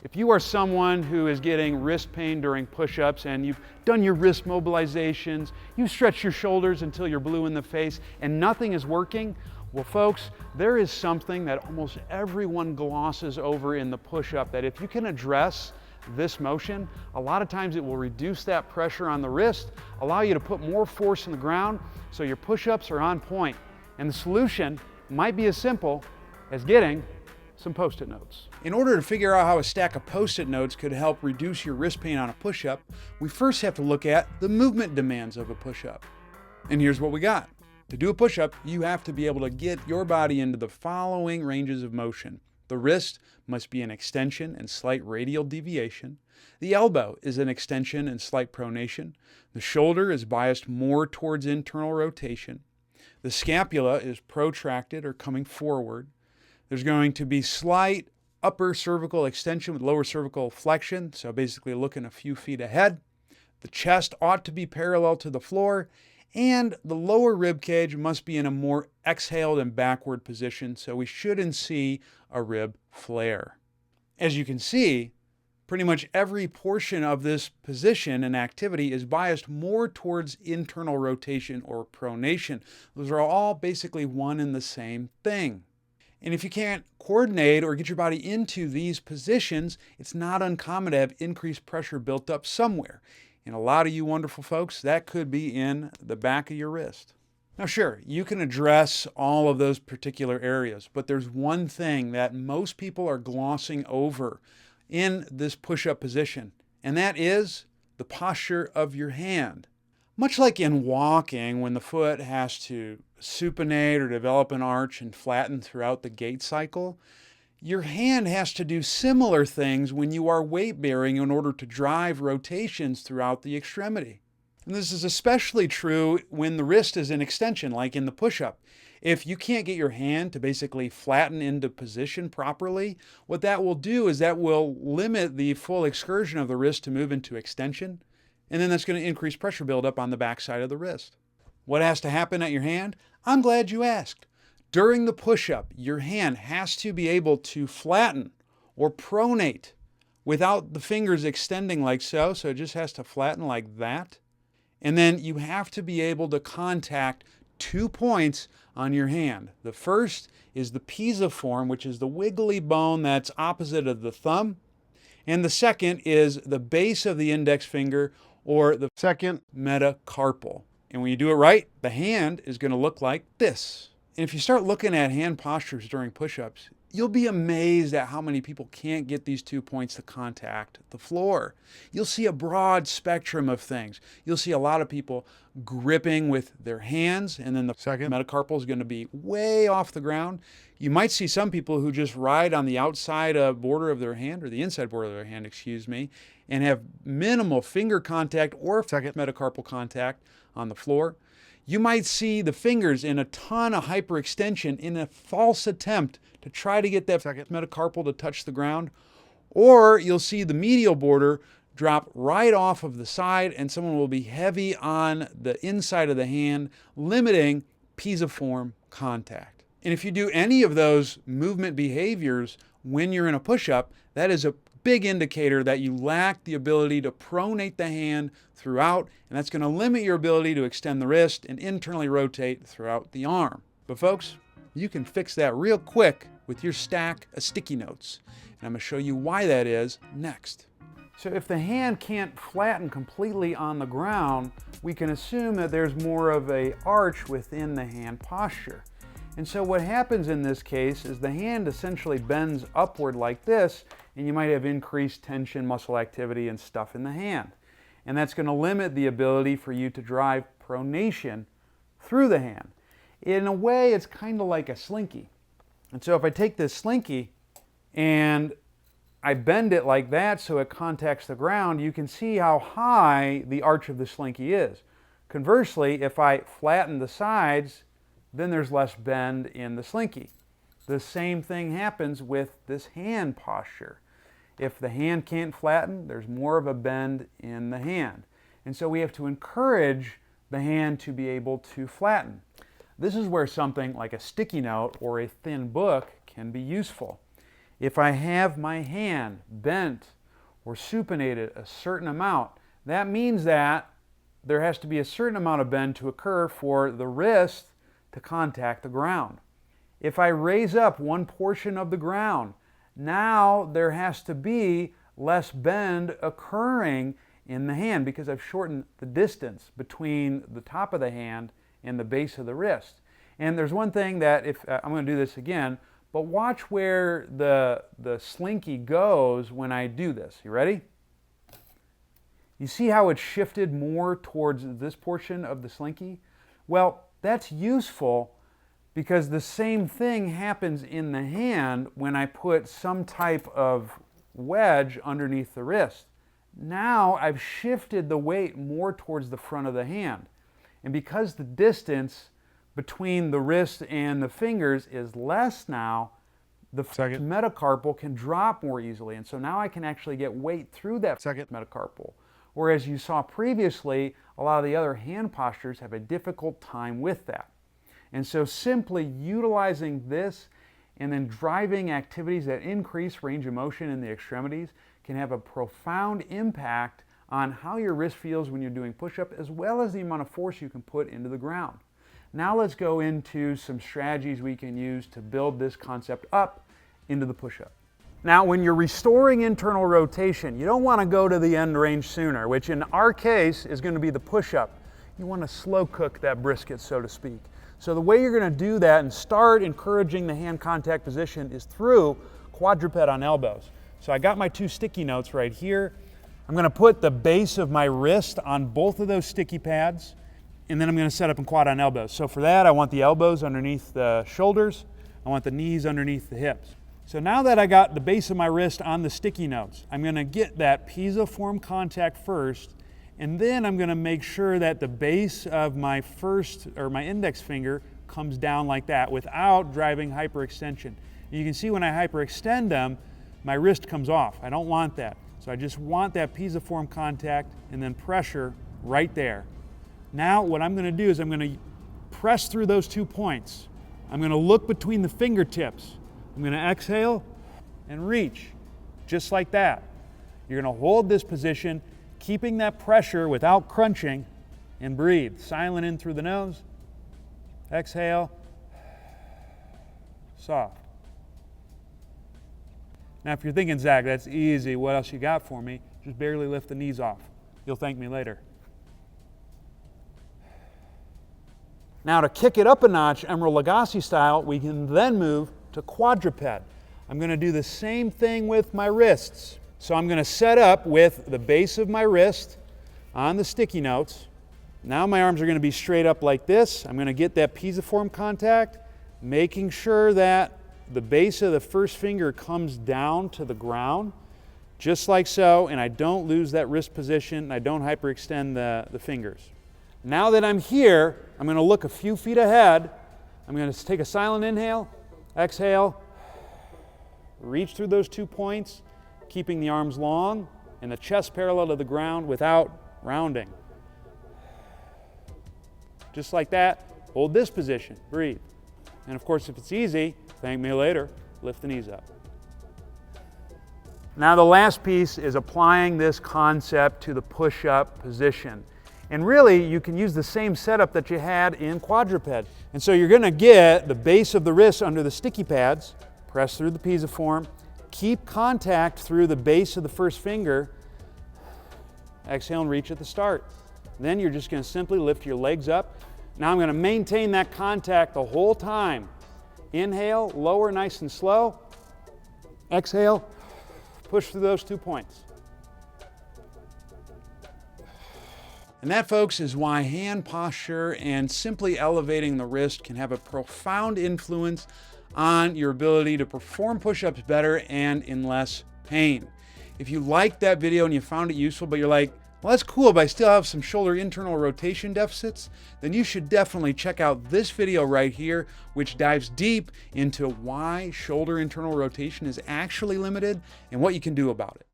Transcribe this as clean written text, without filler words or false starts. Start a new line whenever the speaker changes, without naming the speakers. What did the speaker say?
If you are someone who is getting wrist pain during push-ups and you've done your wrist mobilizations, you've stretched your shoulders until you're blue in the face and nothing is working, well folks, there is something that almost everyone glosses over in the push-up that if you can address this motion, a lot of times it will reduce that pressure on the wrist, allow you to put more force in the ground so your push-ups are on point. And the solution might be as simple as getting some Post-it notes. In order to figure out how a stack of Post-it notes could help reduce your wrist pain on a push-up, we first have to look at the movement demands of a push-up. And here's what we got. To do a push-up, you have to be able to get your body into the following ranges of motion. The wrist must be an extension and slight radial deviation. The elbow is an extension and slight pronation. The shoulder is biased more towards internal rotation. The scapula is protracted or coming forward. There's going to be slight upper cervical extension with lower cervical flexion, so basically looking a few feet ahead. The chest ought to be parallel to the floor, and the lower rib cage must be in a more exhaled and backward position, so we shouldn't see a rib flare. As you can see, pretty much every portion of this position and activity is biased more towards internal rotation or pronation. Those are all basically one and the same thing. And if you can't coordinate or get your body into these positions, it's not uncommon to have increased pressure built up somewhere. And a lot of you wonderful folks, that could be in the back of your wrist. Now sure, you can address all of those particular areas, but there's one thing that most people are glossing over in this push-up position, and that is the posture of your hand. Much like in walking, when the foot has to supinate or develop an arch and flatten throughout the gait cycle, your hand has to do similar things when you are weight bearing in order to drive rotations throughout the extremity. And this is especially true when the wrist is in extension, like in the push-up. If you can't get your hand to basically flatten into position properly, what that will do is that will limit the full excursion of the wrist to move into extension, and then that's going to increase pressure buildup on the backside of the wrist. What has to happen at your hand? I'm glad you asked. During the push-up, your hand has to be able to flatten or pronate without the fingers extending like so, so it just has to flatten like that. And then you have to be able to contact 2 points on your hand. The first is the pisiform, which is the wiggly bone that's opposite of the thumb. And the second is the base of the index finger, or the second metacarpal. And when you do it right, the hand is going to look like this. And if you start looking at hand postures during push-ups, you'll be amazed at how many people can't get these 2 points to contact the floor. You'll see a broad spectrum of things. You'll see a lot of people gripping with their hands, and then the second metacarpal is going to be way off the ground. You might see some people who just ride on the outside border of their hand, or the inside border of their hand, excuse me, and have minimal finger contact or second metacarpal contact on the floor. You might see the fingers in a ton of hyperextension in a false attempt to try to get that second metacarpal to touch the ground. Or you'll see the medial border drop right off of the side, and someone will be heavy on the inside of the hand, limiting pisiform contact. And if you do any of those movement behaviors when you're in a push-up, that is a big indicator that you lack the ability to pronate the hand throughout, and that's going to limit your ability to extend the wrist and internally rotate throughout the arm. But folks, you can fix that real quick with your stack of sticky notes. And I'm going to show you why that is next. So if the hand can't flatten completely on the ground, we can assume that there's more of an arch within the hand posture. And so what happens in this case is the hand essentially bends upward like this, and you might have increased tension, muscle activity, and stuff in the hand. And that's going to limit the ability for you to drive pronation through the hand. In a way, it's kind of like a slinky. And so if I take this slinky and I bend it like that so it contacts the ground, you can see how high the arch of the slinky is. Conversely, if I flatten the sides, then there's less bend in the slinky. The same thing happens with this hand posture. If the hand can't flatten, there's more of a bend in the hand. And so we have to encourage the hand to be able to flatten. This is where something like a sticky note or a thin book can be useful. If I have my hand bent or supinated a certain amount, that means that there has to be a certain amount of bend to occur for the wrist to contact the ground. If I raise up one portion of the ground, now there has to be less bend occurring in the hand because I've shortened the distance between the top of the hand and the base of the wrist. And there's one thing that, if I'm going to do this again, but watch where the slinky goes when I do this. You ready? You see how it's shifted more towards this portion of the slinky? Well, that's useful because the same thing happens in the hand when I put some type of wedge underneath the wrist. Now I've shifted the weight more towards the front of the hand. And because the distance between the wrist and the fingers is less now, the metacarpal can drop more easily. And so now I can actually get weight through that metacarpal. Whereas you saw previously, a lot of the other hand postures have a difficult time with that. And so simply utilizing this and then driving activities that increase range of motion in the extremities can have a profound impact on how your wrist feels when you're doing push-up, as well as the amount of force you can put into the ground. Now let's go into some strategies we can use to build this concept up into the push-up. Now, when you're restoring internal rotation, you don't want to go to the end range sooner, which in our case is going to be the push-up. You want to slow cook that brisket, so to speak. So the way you're going to do that and start encouraging the hand contact position is through quadruped on elbows. So I got my two sticky notes right here. I'm going to put the base of my wrist on both of those sticky pads, and then I'm going to set up in quad on elbows. So for that, I want the elbows underneath the shoulders. I want the knees underneath the hips. So now that I got the base of my wrist on the sticky notes, I'm going to get that piezoform contact first, and then I'm going to make sure that the base of my my index finger comes down like that without driving hyperextension. You can see when I hyperextend them, my wrist comes off. I don't want that. So I just want that piezoform contact and then pressure right there. Now what I'm going to do is I'm going to press through those 2 points. I'm going to look between the fingertips. I'm going to exhale and reach, just like that. You're going to hold this position, keeping that pressure without crunching, and breathe. Silent in through the nose, exhale, soft. Now if you're thinking, Zach, that's easy, what else you got for me? Just barely lift the knees off. You'll thank me later. Now to kick it up a notch, Emeril Lagasse style, we can then move to quadruped. I'm going to do the same thing with my wrists. So I'm going to set up with the base of my wrist on the sticky notes. Now my arms are going to be straight up like this. I'm going to get that piezoform contact, making sure that the base of the first finger comes down to the ground, just like so, and I don't lose that wrist position, and I don't hyperextend the fingers. Now that I'm here, I'm going to look a few feet ahead. I'm going to take a silent inhale, exhale, reach through those 2 points, keeping the arms long and the chest parallel to the ground without rounding. Just like that, hold this position, breathe. And of course, if it's easy, thank me later, lift the knees up. Now the last piece is applying this concept to the push-up position. And really, you can use the same setup that you had in quadruped. And so you're going to get the base of the wrist under the sticky pads, press through the piezoform, keep contact through the base of the first finger, exhale and reach at the start. Then you're just going to simply lift your legs up. Now I'm going to maintain that contact the whole time. Inhale, lower nice and slow. Exhale, push through those 2 points. And that, folks, is why hand posture and simply elevating the wrist can have a profound influence on your ability to perform push-ups better and in less pain. If you liked that video and you found it useful, but you're like, well, that's cool, but I still have some shoulder internal rotation deficits, then you should definitely check out this video right here, which dives deep into why shoulder internal rotation is actually limited and what you can do about it.